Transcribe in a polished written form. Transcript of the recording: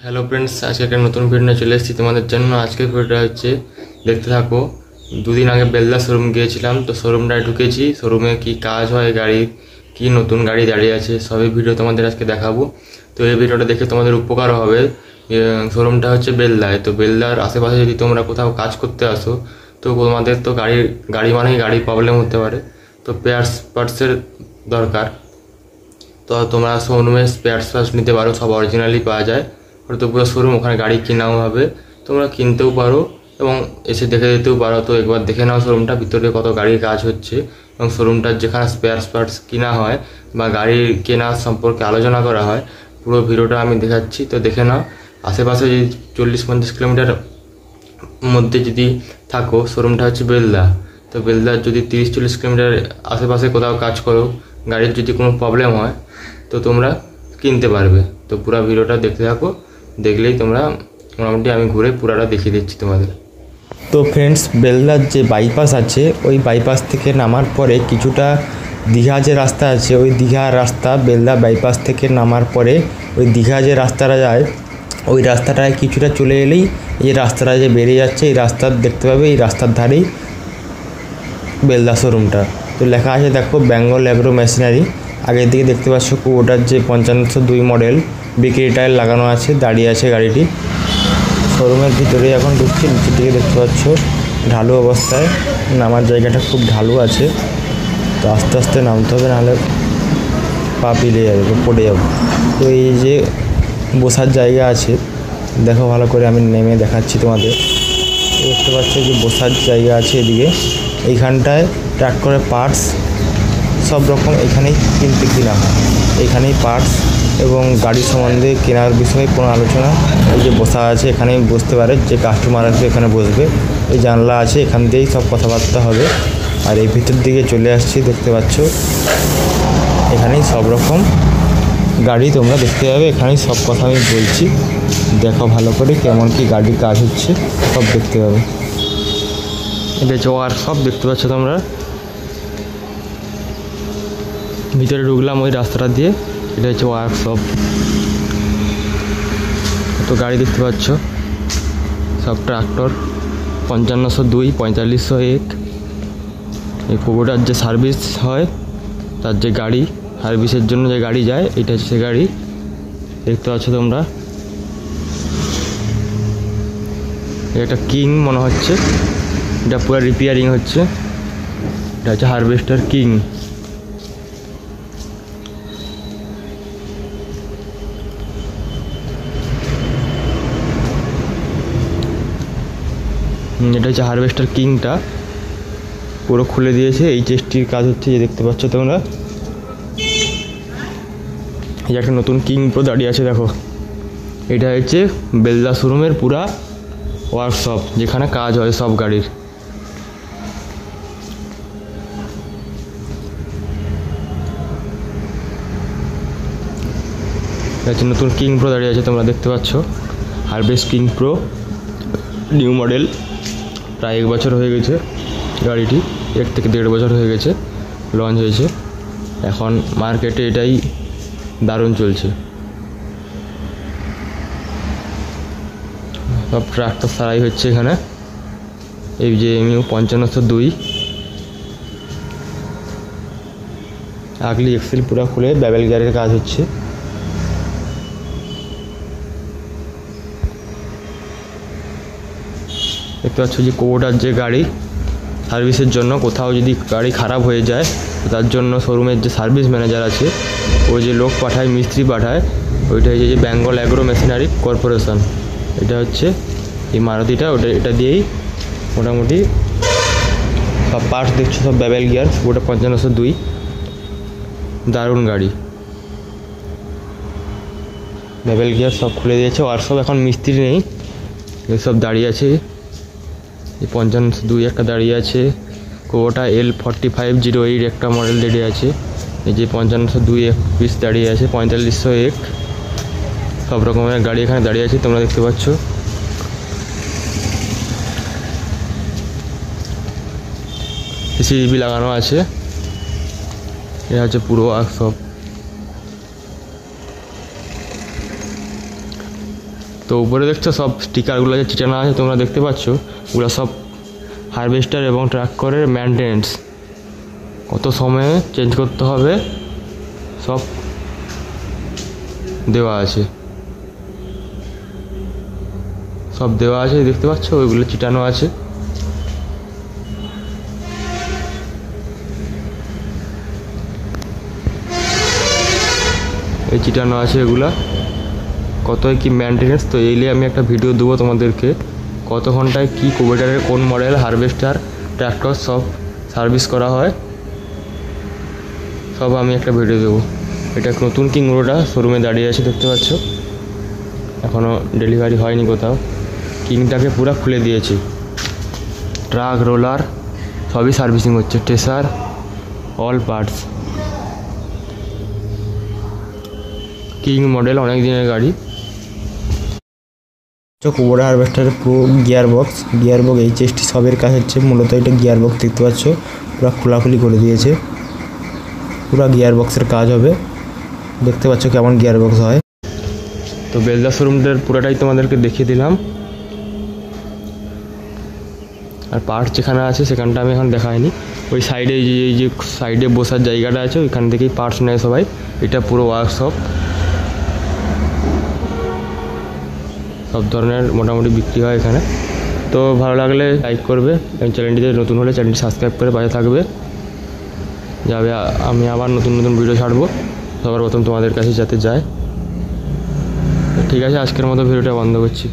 Hello friends, আজকে একটা নতুন ভিডিও নিয়ে চলে এসেছি তোমাদের জন্য। আজকের ভিডিওটা হচ্ছে দেখতে থাকো। দুদিন আগে বেলদা শোরুম গিয়েছিলাম, তো শোরুমটায় ঢুকেছি। শোরুমে কি কাজ হয়, গাড়ির কি নতুন গাড়ি দাঁড়িয়ে আছে, সবই ভিডিও তোমাদের আজকে দেখাবো। তো এই ভিডিওটা দেখে তোমাদের উপকার হবে। শোরুমটা হচ্ছে বেলদায়। তো বেলদার আশেপাশে যদি তোমরা কোথাও কাজ করতে আসো, তো তোমাদের তো গাড়ি মানেই গাড়ি প্রবলেম হতে পারে। তো পার্টসের দরকার। তো তোমরা শোরুমে পার্টস নিতে পারো, সব অরিজিনালি পাওয়া যায়। ওটা তো পুরো শোরুম, ওখানে গাড়ি কেনাও হবে, তোমরা কিনতেও পারো এবং এসে দেখে যেতেও পারো। তো একবার দেখে নাও শোরুমটা, ভিতরে কত গাড়ির কাজ হচ্ছে এবং শোরুমটার যেখানে পার্টস কিনা হয় বা গাড়ির কেনা সম্পর্কে আলোচনা করা হয়, পুরো ভিডিওটা আমি দেখাচ্ছি। তো দেখে নাও। আশেপাশে যদি 40-50 কিলোমিটার মধ্যে যদি থাকো, শোরুমটা হচ্ছে বেলদা। তো বেলদার যদি 30-40 কিলোমিটার আশেপাশে কোথাও কাজ করো, গাড়ির যদি কোনো প্রবলেম হয়, তো তোমরা কিনতে পারবে। তো পুরো ভিডিওটা দেখতে থাকো, দেখলেই তোমরা মোটামুটি আমি ঘুরে পুরাটা দেখিয়ে দিচ্ছি তোমাদের। তো ফ্রেন্ডস, বেলদার যে বাইপাস আছে, ওই বাইপাস থেকে নামার পরে কিছুটা দীঘা যে রাস্তা আছে, ওই দীঘার রাস্তা বেলদা বাইপাস থেকে নামার পরে ওই দীঘা যে রাস্তাটা যায়, ওই রাস্তাটায় কিছুটা চলে এলেই এই রাস্তাটা যে বেরিয়ে যাচ্ছে, এই রাস্তা দেখতে পাবে। এই রাস্তার ধারেই বেলদা শোরুমটা। তো লেখা আছে দেখো, বেঙ্গল অ্যাগ্রো মেশিনারি। আগের দিকে দেখতে পাচ্ছ ওটার যে 5502 মডেল বিক্রি টায়ার লাগানো আছে, দাঁড়িয়ে আছে গাড়িটি। শোরুমের ভিতরে এখন ঢুকছি। নিচের দিকে দেখতে পাচ্ছ ঢালু অবস্থায়, নামার জায়গাটা খুব ঢালু আছে। তো আস্তে আস্তে নামতে হবে, নাহলে পা পিলে যাবে, পড়ে যাবে। তো এই যে বসার জায়গা আছে, দেখো ভালো করে, আমি নেমে দেখাচ্ছি তোমাদের। দেখতে পাচ্ছ যে বসার জায়গা আছে এদিকে। এইখানটায় ট্রাক্টরের পার্টস সব রকম এখানেই কিনা হয়। এখানেই পার্টস এবং গাড়ি সম্বন্ধে কেনার বিষয়ে কোনো আলোচনা, এই যে বসা আছে এখানেই বসতে পারে, যে কাস্টমার আসবে এখানে বসবে। এই জানলা আছে, এখান দিয়েই সব কথাবার্তা হবে। আর এই ভিতর দিকে চলে আসছি, দেখতে পাচ্ছ এখানেই সব রকম গাড়ি তোমরা দেখতে পাবে। এখানেই সব কথা আমি বলছি, দেখো ভালো করে কেমন কি গাড়ির কাজ হচ্ছে, সব দেখতে পাবে। এটা হচ্ছে ওয়ার্কশপ, দেখতে পাচ্ছ তোমরা। ভিতরে ঢুকলাম ওই রাস্তাটা দিয়ে, এটা হচ্ছে ওয়ার্কশপ। তো গাড়ি দেখতে পাচ্ছ, সব ট্রাক্টর 5502, 4501। এই কুকুরটার যে সার্ভিস হয়, তার যে গাড়ি সার্ভিসের জন্য যে গাড়ি যায়, এটা হচ্ছে সে গাড়ি। দেখতে পাচ্ছ তোমরা, এটা কিং মনে হচ্ছে, এটা পুরো রিপেয়ারিং হচ্ছে। এটা হচ্ছে হারভেস্টার কিং। এটা হচ্ছে হারভেস্টার কিংটা পুরো খুলে দিয়েছে। এইচএসটির কাজ হচ্ছে, যে দেখতে পাচ্ছ তোমরা। এই একটা নতুন কিং প্রো দাঁড়িয়ে আছে, দেখো। এটা হচ্ছে বেলদা শোরুমের পুরা ওয়ার্কশপ, যেখানে কাজ হয় সব গাড়ির। হচ্ছে নতুন কিং প্রো দাঁড়িয়ে আছে, তোমরা দেখতে পাচ্ছ। Harvest king pro new model, প্রায় 1 বছর হয়ে গেছে গাড়িটি, 1 থেকে 1.5 বছর হয়ে গেছে লঞ্চ হয়েছে। এখন মার্কেটে এটাই দারুণ চলছে। সব ট্রাক্টর সারাই হচ্ছে এখানে। এই যে এমইউ 5502 আগলি এক্সেল পুরো খুলে ব্যাবেল গিয়ারের কাজ হচ্ছে। দেখতে পাচ্ছ যে কোবোটার যে গাড়ি সার্ভিসের জন্য, কোথাও যদি গাড়ি খারাপ হয়ে যায়, তার জন্য শোরুমের যে সার্ভিস ম্যানেজার আছে, ও যে লোক পাঠায়, মিস্ত্রি পাঠায়, ওইটা হচ্ছে যে বেঙ্গল অ্যাগ্রো মেশিনারি কর্পোরেশন। এটা হচ্ছে এই মারুতিটা, এটা দিয়েই মোটামুটি সব পার্টস দেখছো, সব ব্যাবেল গিয়ার। ওটা 5502, দারুণ গাড়ি। ব্যাবেল গিয়ার সব খুলে দিয়েছে। ওয়ার্কশপ এখন মিস্ত্রি নেই, এসব দাঁড়িয়ে আছে। এই 5502 একটা দাঁড়িয়ে আছে। কোবোটা L4508 একটা মডেল দাঁড়িয়ে আছে। এই যে 5502 এক পিস দাঁড়িয়ে আছে, 4501। সব রকমের গাড়ি এখানে দাঁড়িয়ে আছে, তোমরা দেখতে পাচ্ছ। সিসিটিভি লাগানো আছে। এটা হচ্ছে পুরো ওয়ার্কশপ। তো উপরে দেখছো সব স্টিকারগুলো যে চিটানো আছে তোমরা দেখতে পাচ্ছ, ওগুলো সব হারভেস্টার এবং ট্রাক্টরের মেনটেন্স, কত সময়ে চেঞ্জ করতে হবে সব দেওয়া আছে, দেখতে পাচ্ছ ওইগুলো চিটানো আছে। এই চিটানো আছে এগুলা, কতই কি মেনটেনেন্স। তো এই নিয়ে আমি একটা ভিডিও দেবো তোমাদেরকে, কত ঘন্টায় কি কোবেটারের কোন মডেল হারভেস্টার ট্র্যাক্টর সব সার্ভিস করা হয়, সব আমি একটা ভিডিও দেবো। এটা নতুন কিংরোটা শোরুমে দাঁড়িয়ে আছে দেখতে পাচ্ছ, এখনও ডেলিভারি হয়নি কোথাও। কিংটাকে পুরো খুলে দিয়েছি, ট্রাক রোলার সবই সার্ভিসিং হচ্ছে, tracer all parts. King model, অনেক দিনের গাড়ি। কুবোটা হারভেস্টারের পুরো গিয়ার বক্স এইচএসটি সবের কাজ হচ্ছে, মূলত এটা গিয়ার বক্স দেখতে পাচ্ছ পুরো খোলাখুলি করে দিয়েছে, পুরো গিয়ার বক্সের কাজ হবে, দেখতে পাচ্ছ কেমন গিয়ার বক্স হয়। তো বেলদা শোরুমটার পুরোটাই তোমাদেরকে দেখিয়ে দিলাম, আর পার্টস যেখানে আছে সেখানটা আমি এখন দেখাইনি। ওই সাইডে এই যে সাইডে বসার জায়গাটা আছে ওইখান থেকেই পার্টস নেয় সবাই। এটা পুরো ওয়ার্কশপ, সব ধরনের মোটামুটি বিক্রি হয় এখানে। তো ভালো লাগলে লাইক করবে, এবং চ্যানেলটিতে নতুন হলে চ্যানেলটি সাবস্ক্রাইব করে পাশে থাকবে, যাবে আমি আবার নতুন নতুন ভিডিও ছাড়বো সবার প্রথম তোমাদের কাছে যাতে যায়। ঠিক আছে, আজকের মতো ভিডিওটা বন্ধ করছি।